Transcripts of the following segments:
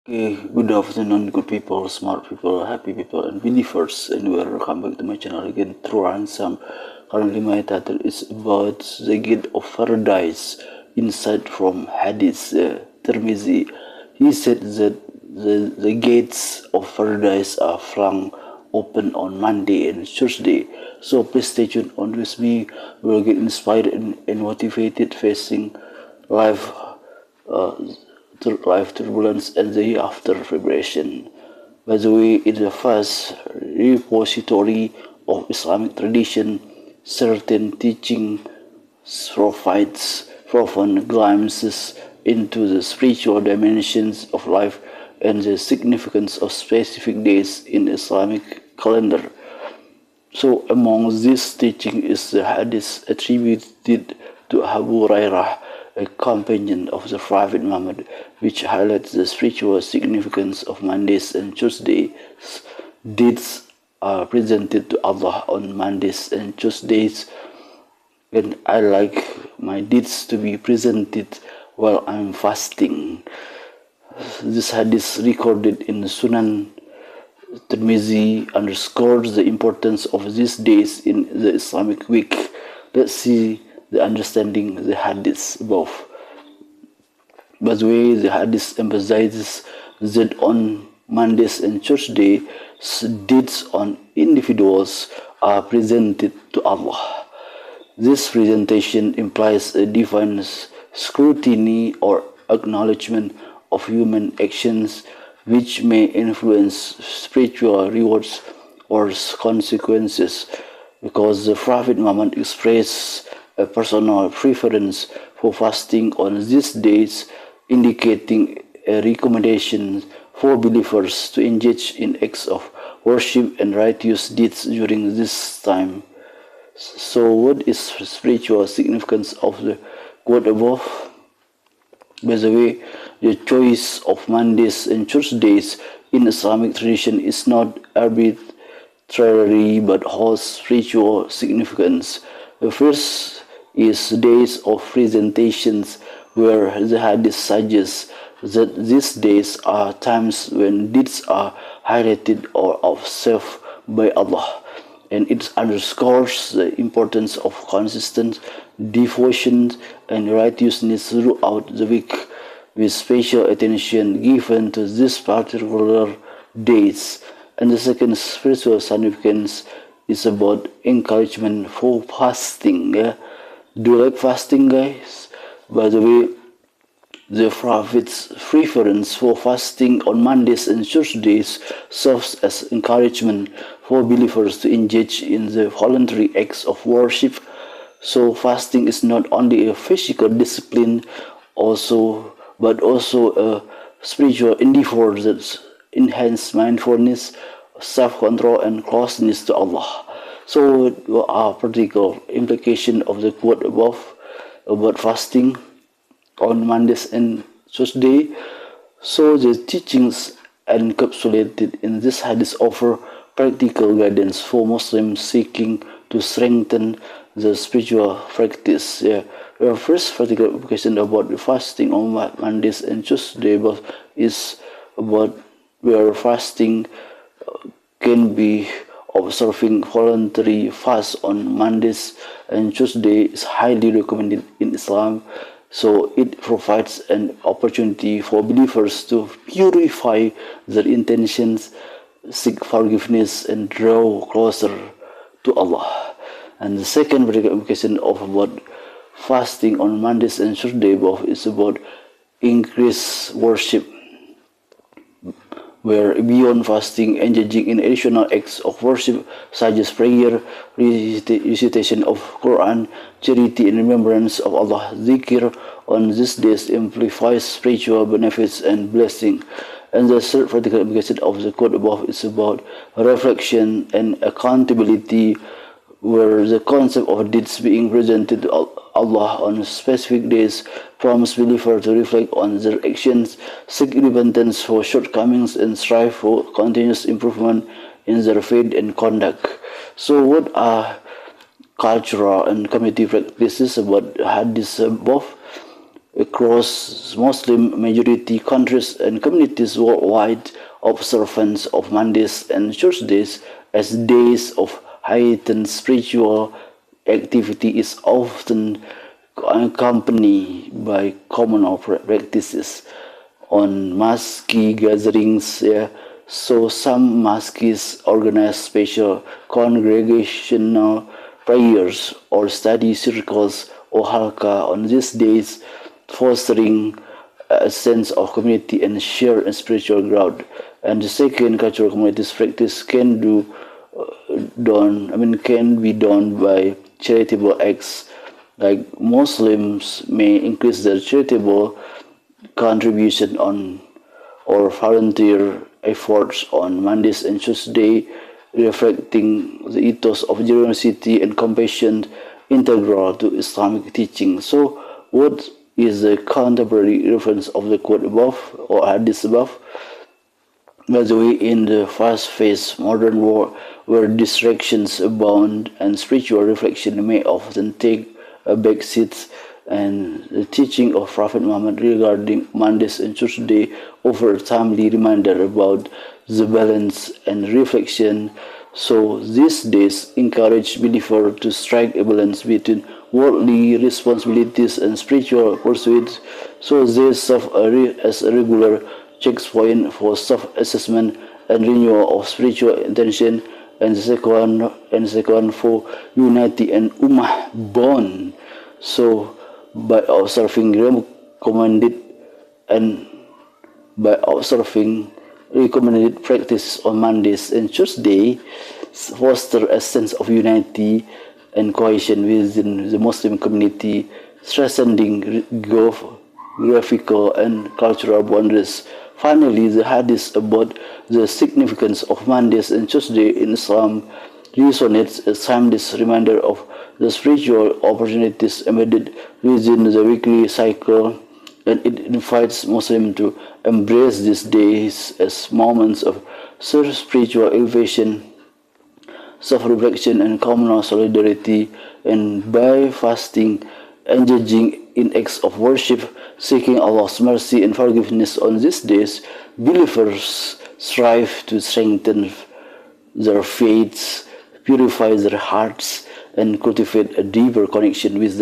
Okay, good afternoon, good people, smart people, happy people, and believers. And welcome back to my channel again through Ransom. Currently, my title is about the gate of paradise, insight from Hadith Tirmidhi. He said that the gates of paradise are flung open on Monday and Tuesday. So please stay tuned on with me. We'll get inspired and motivated facing life. Life turbulence and the hereafter vibration. By the way, it's the first repository of Islamic tradition. Certain teaching provides profound glimpses into the spiritual dimensions of life and the significance of specific days in Islamic calendar. So among this teaching is the hadith attributed to Abu Hurairah, a companion of the Prophet Muhammad, which highlights the spiritual significance of Mondays and Tuesdays. Deeds are presented to Allah on Mondays and Tuesdays, and I like my deeds to be presented while I'm fasting. This hadith recorded in Sunan Tirmidhi underscores the importance of these days in the Islamic week. Let's see the understanding the hadith above. By the way, the hadith emphasizes that on Mondays and Tuesdays, deeds on individuals are presented to Allah. This presentation implies a divine scrutiny or acknowledgment of human actions, which may influence spiritual rewards or consequences, because the Prophet Muhammad expressed a personal preference for fasting on these days, indicating a recommendation for believers to engage in acts of worship and righteous deeds during this time. So, what is spiritual significance of the quote above? By the way, the choice of Mondays and Tuesdays in Islamic tradition is not arbitrary but holds spiritual significance. The first is days of presentations, where the hadith suggests that these days are times when deeds are highlighted or observed by Allah, and it underscores the importance of consistent devotion and righteousness throughout the week, with special attention given to these particular days. And the second spiritual significance is about encouragement for fasting. Do you like fasting, guys? By the way, the Prophet's preference for fasting on Mondays and Tuesdays serves as encouragement for believers to engage in the voluntary acts of worship. So fasting is not only a physical discipline, but also a spiritual endeavor that enhances mindfulness, self-control, and closeness to Allah. So, what are practical implications of the quote above about fasting on Mondays and Tuesdays? So, the teachings encapsulated in this hadith offer practical guidance for Muslims seeking to strengthen the spiritual practice. The first practical application about the fasting on Mondays and Tuesdays is about where fasting can be observing voluntary fast on Mondays and Tuesdays is highly recommended in Islam. So it provides an opportunity for believers to purify their intentions, seek forgiveness, and draw closer to Allah. And the second practical application of about fasting on Mondays and Tuesdays is about increased worship, where beyond fasting, engaging in additional acts of worship such as prayer, recitation of Quran, charity, and remembrance of Allah. Zikr on these days amplifies spiritual benefits and blessing. And the third practical application of the quote above is about reflection and accountability, where the concept of deeds being presented to Allah on specific days prompts believers to reflect on their actions, seek repentance for shortcomings, and strive for continuous improvement in their faith and conduct. So, what are cultural and community practices about hadith above? across Muslim majority countries and communities worldwide. Observance of Mondays and Tuesdays as days of heightened spiritual activity is often accompanied by communal practices on mosque gatherings. So some mosques organize special congregational prayers or study circles or halqa on these days, fostering a sense of community and shared spiritual growth. And the second, cultural communities practice can be done by charitable acts. Like Muslims may increase their charitable contribution on or volunteer efforts on Mondays and Tuesdays, reflecting the ethos of generosity and compassion integral to Islamic teaching. So, what is the contemporary reference of the quote above or hadith above? By the way, in the fast-paced modern world where distractions abound and spiritual reflection may often take a back seat, and the teaching of Prophet Muhammad regarding Mondays and Tuesdays offer a timely reminder about the balance and reflection. So these days encourage believers to strike a balance between worldly responsibilities and spiritual pursuits. So they serve as a regular checkpoint for self-assessment and renewal of spiritual intention, and second for unity and ummah bond. So by observing recommended practices on Mondays and Tuesdays, foster a sense of unity and cohesion within the Muslim community, transcending geographical and cultural boundaries. Finally, the hadith about the significance of Mondays and Tuesdays in Islam resonates as timeless reminder of the spiritual opportunities embedded within the weekly cycle, and it invites Muslims to embrace these days as moments of spiritual elevation, self-reflection, and communal solidarity. And by fasting, engaging in acts of worship, seeking Allah's mercy and forgiveness on these days, believers strive to strengthen their faiths, purify their hearts, and cultivate a deeper connection with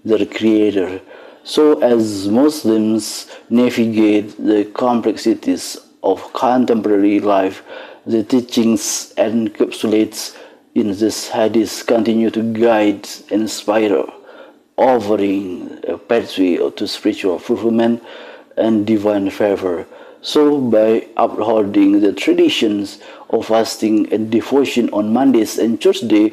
their Creator. So, as Muslims navigate the complexities of contemporary life, the teachings and encapsulates in this hadith continue to guide and inspire, offering a pathway to spiritual fulfillment and divine favor. So, by upholding the traditions of fasting and devotion on Mondays and Tuesdays,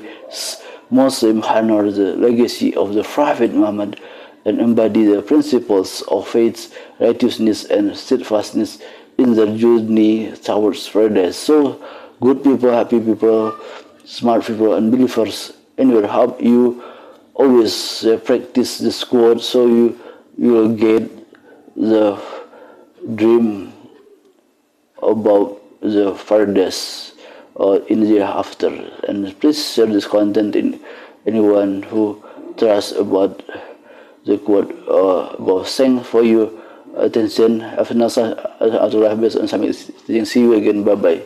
Muslims honor the legacy of the Prophet Muhammad and embody the principles of faith, righteousness, and steadfastness in their journey towards paradise. So, good people, happy people, smart people, and believers, anyway, help you always practice this quote so you will get the dream about the paradise in the hereafter. And please share this content in anyone who trusts about the quote above. Thanks for your attention. Have a nice day. See you again. Bye bye.